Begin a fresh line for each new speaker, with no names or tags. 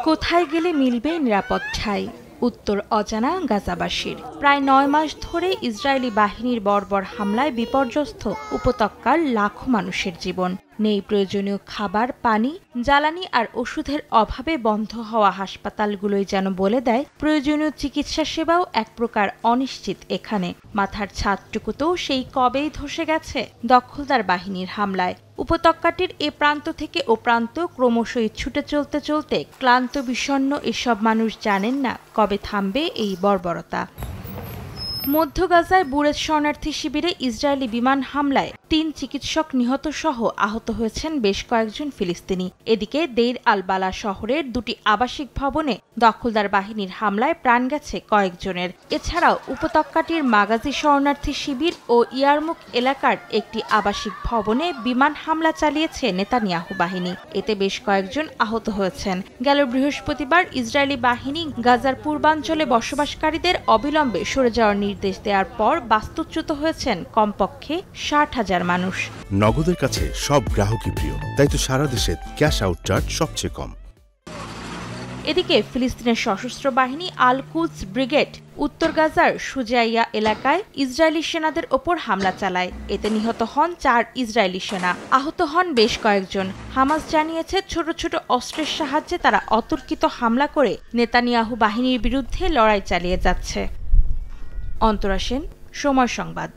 কোথায় গেলে মিলবে নিরাপদ ঠাঁই? উত্তর অজানা গাজাবাসীর। প্রায় ৯ মাস ধরে ইসরায়েলি বাহিনীর বর্বর হামলায় বিপর্যস্ত উপত্যকার লাখো মানুষের জীবন। নেই প্রয়োজনীয় খাবার, পানি, জ্বালানি আর ওষুধের অভাবে বন্ধ হওয়া হাসপাতালগুলোই যেন বলে দেয় প্রয়োজনীয় চিকিৎসা সেবাও এক প্রকার অনিশ্চিত এখানে। মাথার ছাদটুকুতেও সেই কবেই ধসে গেছে দখলদার বাহিনীর হামলায়। উপত্যকাটির এ প্রান্ত থেকে ও প্রান্ত ক্রমশই ছুটে চলতে চলতে ক্লান্ত বিষণ্ণ এসব মানুষ জানেন না কবে থামবে এই বর্বরতা। মধ্য গাজায় বুরেজ শরণার্থী শিবিরে ইসরায়েলি বিমান হামলায় ৩ চিকিৎসক নিহত সহ আহত হয়েছেন বেশ কয়েকজন ফিলিস্তিনি। এদিকে দেইর আল বালা শহরের ২টি আবাসিক ভবনে দখলদার বাহিনীর হামলায় প্রাণ গেছে কয়েকজনের। এছাড়াও উপত্যকাটির মাগাজি শরণার্থী শিবির ও ইয়ারমুক এলাকার একটি আবাসিক ভবনে বিমান হামলা চালিয়েছে নেতানিয়াহু বাহিনী। এতে বেশ কয়েকজন আহত হয়েছেন। গেল বৃহস্পতিবার ইসরায়েলি বাহিনী গাজার পূর্বাঞ্চলে বসবাসকারীদের অবিলম্বে সরে যাওয়ার নির্দেশ দেওয়ার পর বাস্তুচ্যুত হয়েছেন কমপক্ষে ৬০,০০০ মানুষ।
নগদের কাছে সব গ্রাহকই প্রিয়, তাই তো সারা দেশে ক্যাশ আউট চার্জ সবচেয়ে কম।
এদিকে ফিলিস্তিনের সশস্ত্র বাহিনী আল কুদস ব্রিগেড উত্তর গাজার সুজাইয়া এলাকায় ইসরায়েলি সেনাদের ওপর হামলা চালায়। এতে নিহত হন ৪ ইসরায়েলি সেনা, আহত হন বেশ কয়েকজন। হামাস জানিয়েছে ছোট ছোট অস্ত্রের সাহায্যে তারা অতর্কিত হামলা করে নেতানিয়াহু বাহিনীর বিরুদ্ধে লড়াই চালিয়ে যাচ্ছে। অন্তরা সেন, সময় সংবাদ।